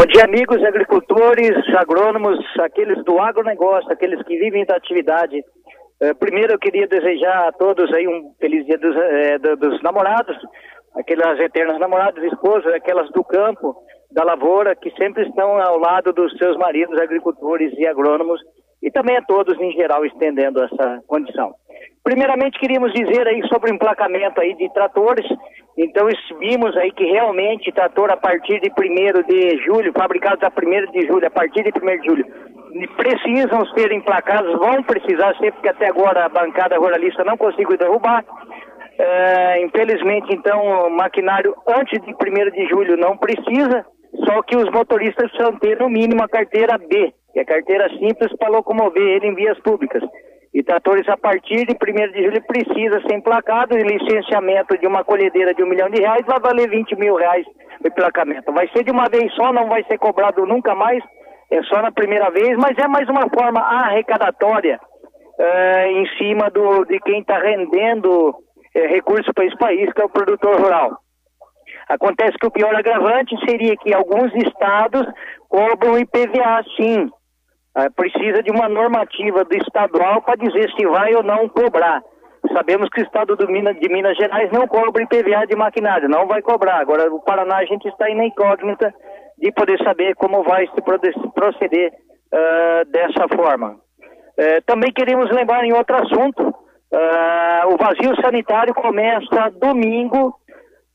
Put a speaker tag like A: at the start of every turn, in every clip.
A: Bom dia, amigos agricultores, agrônomos, aqueles do agronegócio, aqueles que vivem da atividade. Primeiro eu queria desejar a todos aí um feliz dia dos namorados, aquelas eternas namoradas, esposas, aquelas do campo, da lavoura, que sempre estão ao lado dos seus maridos agricultores e agrônomos, e também a todos em geral estendendo essa condição. Primeiramente queríamos dizer aí sobre o emplacamento aí de tratores. Então vimos aí que realmente trator a partir de 1º de julho, fabricados a 1º de julho, a partir de 1º de julho, precisam ser emplacados, vão precisar ser, porque até agora a bancada ruralista não conseguiu derrubar. Infelizmente, então, o maquinário antes de 1º de julho não precisa, só que os motoristas precisam ter no mínimo a carteira B, que é a carteira simples para locomover ele em vias públicas. E tratores a partir de 1º de julho precisa ser emplacado, e licenciamento de uma colhedeira de R$1 milhão vai valer R$20 mil o emplacamento. Vai ser de uma vez só, não vai ser cobrado nunca mais, é só na primeira vez, mas é mais uma forma arrecadatória em cima de quem está rendendo recursos para esse país, que é o produtor rural. Acontece que o pior agravante seria que alguns estados cobram IPVA, sim. Precisa de uma normativa do estadual para dizer se vai ou não cobrar. Sabemos que o estado de Minas Gerais não cobra IPVA de maquinário, não vai cobrar. Agora, o Paraná, a gente está aí na incógnita de poder saber como vai se proceder dessa forma. Também queremos lembrar em outro assunto, o vazio sanitário começa domingo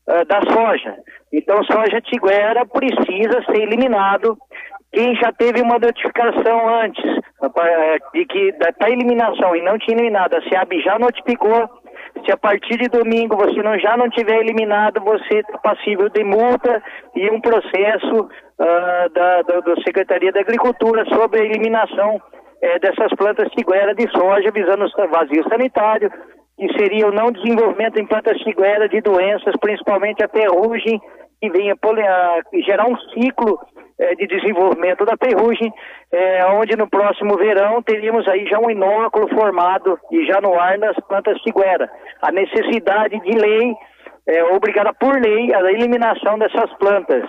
A: da soja. Então, soja tiguera precisa ser eliminado. Quem já teve uma notificação antes de que da eliminação e não tinha eliminado, a SEAB já notificou. Se a partir de domingo você já não tiver eliminado, você está passível de multa e um processo da Secretaria da Agricultura sobre a eliminação dessas plantas tiguera de soja visando o vazio sanitário, que seria o não desenvolvimento em plantas tiguera de doenças, principalmente a ferrugem, que venha gerar um ciclo de desenvolvimento da ferrugem, onde no próximo verão teríamos aí já um inóculo formado e já no ar nas plantas tiguera. A necessidade de lei, obrigada por lei, a eliminação dessas plantas.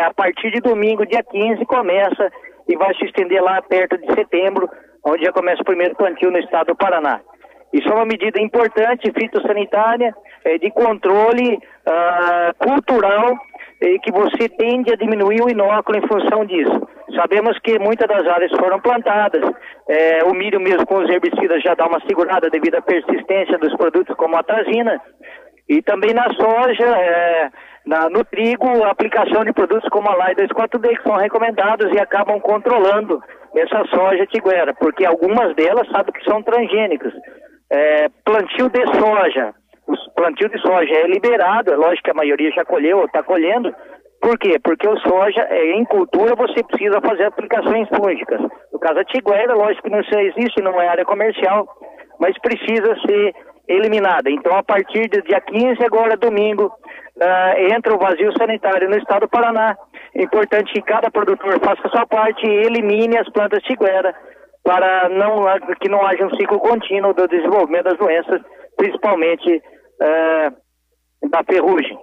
A: A partir de domingo, dia 15, começa e vai se estender lá perto de setembro, onde já começa o primeiro plantio no estado do Paraná. Isso é uma medida importante, fitossanitária, de controle cultural, que você tende a diminuir o inóculo em função disso. Sabemos que muitas das áreas foram plantadas, o milho mesmo com os herbicidas já dá uma segurada devido à persistência dos produtos como a atrazina, e também na soja, no trigo, a aplicação de produtos como a LAI 2,4-D, que são recomendados e acabam controlando essa soja tiguera, porque algumas delas sabem que são transgênicas. Plantio de soja. O plantio de soja é liberado, é lógico que a maioria já colheu ou está colhendo. Por quê? Porque o soja, em cultura, você precisa fazer aplicações fúngicas. No caso da tiguera, lógico que não existe, não é área comercial, mas precisa ser eliminada. Então, a partir do dia 15, agora domingo, entra o vazio sanitário no estado do Paraná. É importante que cada produtor faça a sua parte e elimine as plantas tiguera, para que não haja um ciclo contínuo do desenvolvimento das doenças, principalmente da ferrugem.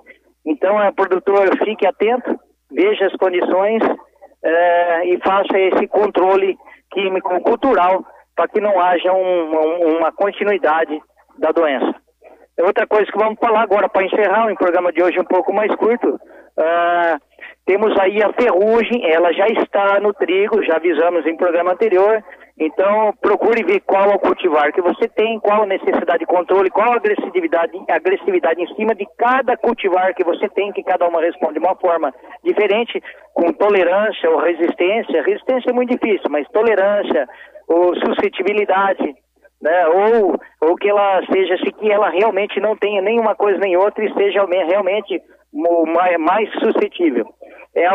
A: Então, o produtor fique atento, veja as condições e faça esse controle químico cultural para que não haja uma continuidade da doença. Outra coisa que vamos falar agora, para encerrar o programa de hoje um pouco mais curto, temos aí a ferrugem, ela já está no trigo, já avisamos em programa anterior, então procure ver qual é o cultivar que você tem, qual a necessidade de controle, qual a agressividade em cima de cada cultivar que você tem, que cada uma responde de uma forma diferente, com tolerância ou resistência. Resistência é muito difícil, mas tolerância ou suscetibilidade, né, ou que ela seja, se que ela realmente não tenha nenhuma coisa nem outra e seja realmente mais suscetível.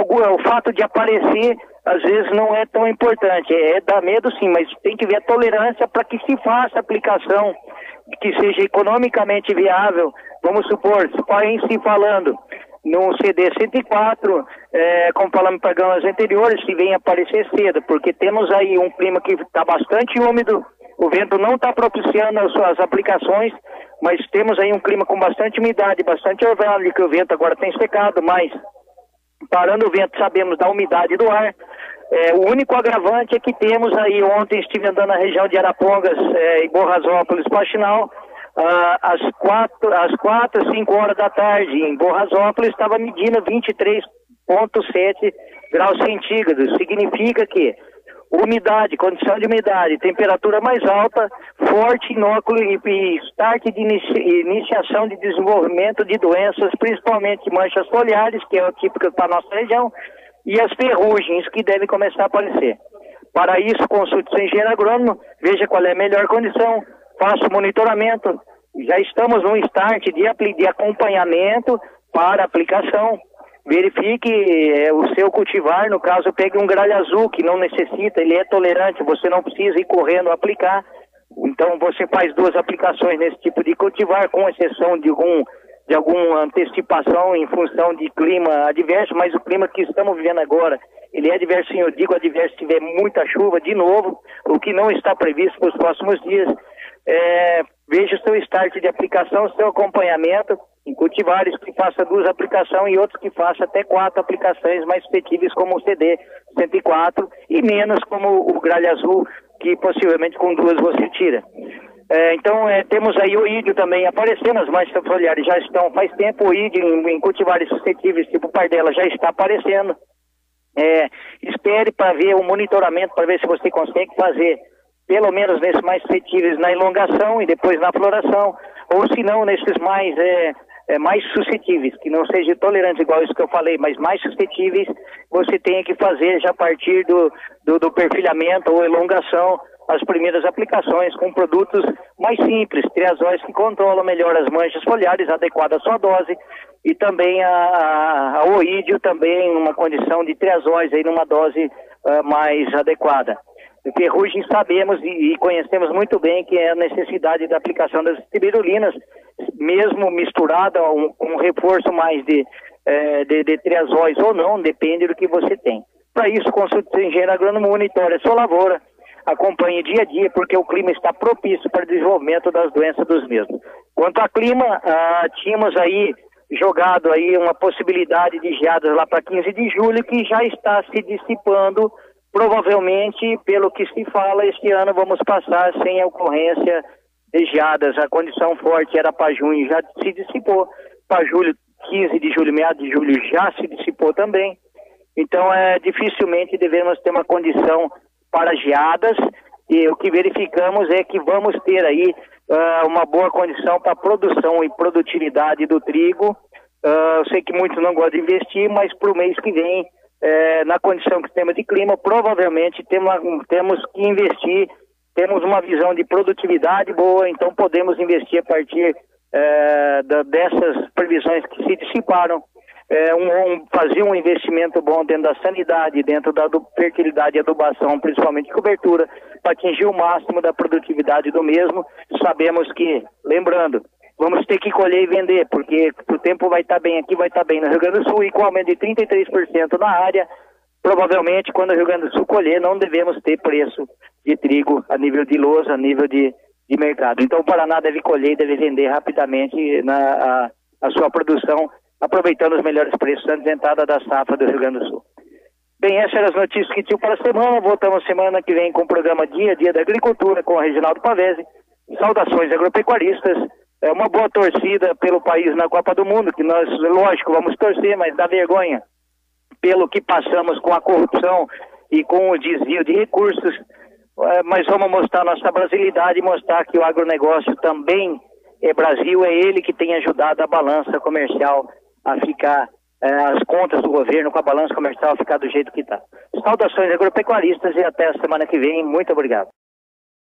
A: O fato de aparecer, às vezes, não é tão importante. Dá medo sim, mas tem que ver a tolerância para que se faça aplicação que seja economicamente viável. Vamos supor, em si falando, no CD 104, como falamos em programas anteriores, que vem aparecer cedo, porque temos aí um clima que está bastante úmido, o vento não está propiciando as suas aplicações, mas temos aí um clima com bastante umidade, bastante orvalho, que o vento agora tem secado mais. Parando o vento, sabemos da umidade do ar. O único agravante é que temos aí, ontem estive andando na região de Arapongas e Borrasópolis, Faxinal, às 5 horas da tarde, em Borrasópolis, estava medindo 23,7 graus centígrados. Significa que umidade, condição de umidade, temperatura mais alta, forte inóculo e start de iniciação de desenvolvimento de doenças, principalmente manchas foliares, que é o típico para a nossa região, e as ferrugens que devem começar a aparecer. Para isso, consulte seu engenheiro agrônomo, veja qual é a melhor condição, faça o monitoramento. Já estamos no start de acompanhamento para aplicação. Verifique o seu cultivar, no caso, pegue um gralho azul que não necessita, ele é tolerante, você não precisa ir correndo aplicar. Então você faz 2 aplicações nesse tipo de cultivar, com exceção de alguma antecipação em função de clima adverso, mas o clima que estamos vivendo agora, ele é adverso, eu digo adverso se tiver muita chuva de novo, o que não está previsto para os próximos dias. Veja o seu start de aplicação, seu acompanhamento em cultivares que faça 2 aplicações e outros que faça até 4 aplicações mais efetivas como o CD 104 e menos como o gralho azul, que possivelmente com 2 você tira. Então temos aí o ídio também aparecendo, as manchas foliares já estão faz tempo, o ídio em cultivares suscetíveis tipo pardela já está aparecendo. Espere para ver o monitoramento, para ver se você consegue fazer pelo menos nesses mais suscetíveis na elongação e depois na floração, ou se não nesses mais suscetíveis, que não seja tolerante igual isso que eu falei, mas mais suscetíveis, você tem que fazer já a partir do perfilhamento ou elongação as primeiras aplicações com produtos mais simples, triazóis que controlam melhor as manchas foliares, adequada à sua dose, e também a oídio também uma condição de triazóis aí numa dose mais adequada. Ferrugem sabemos e conhecemos muito bem que é a necessidade da aplicação das espirulinas, mesmo misturada com um reforço mais de triazóis ou não, depende do que você tem. Para isso, consulte o engenheiro agrônomo, monitore a sua lavoura, acompanhe dia a dia, porque o clima está propício para o desenvolvimento das doenças dos mesmos. Quanto ao clima, tínhamos aí jogado aí uma possibilidade de geadas lá para 15 de julho, que já está se dissipando. Provavelmente, pelo que se fala, este ano vamos passar sem a ocorrência de geadas. A condição forte era para junho, já se dissipou. Para julho, 15 de julho, meados de julho, já se dissipou também. Então, dificilmente devemos ter uma condição para geadas. E o que verificamos é que vamos ter aí uma boa condição para a produção e produtividade do trigo. Eu sei que muitos não gostam de investir, mas para o mês que vem, na condição que temos de clima, provavelmente temos que investir, temos uma visão de produtividade boa, então podemos investir a partir dessas previsões que se dissiparam, fazer um investimento bom dentro da sanidade, dentro da fertilidade e adubação, principalmente cobertura, para atingir o máximo da produtividade do mesmo. Sabemos que, lembrando, vamos ter que colher e vender, porque o tempo vai estar bem aqui, vai estar bem no Rio Grande do Sul, e com aumento de 33% na área, provavelmente quando o Rio Grande do Sul colher, não devemos ter preço de trigo a nível de lousa, a nível de mercado. Então o Paraná deve colher e deve vender rapidamente a sua produção, aproveitando os melhores preços antes da entrada da safra do Rio Grande do Sul. Bem, essas eram as notícias que tinha para a semana. Voltamos semana que vem com o programa Dia a Dia da Agricultura com o Reginaldo Pavese. Saudações agropecuaristas. Uma boa torcida pelo país na Copa do Mundo, que nós, lógico, vamos torcer, mas dá vergonha pelo que passamos com a corrupção e com o desvio de recursos. Mas vamos mostrar nossa brasilidade e mostrar que o agronegócio também é Brasil, é ele que tem ajudado a balança comercial a ficar, as contas do governo com a balança comercial a ficar do jeito que está. Saudações agropecuaristas e até a semana que vem. Muito obrigado.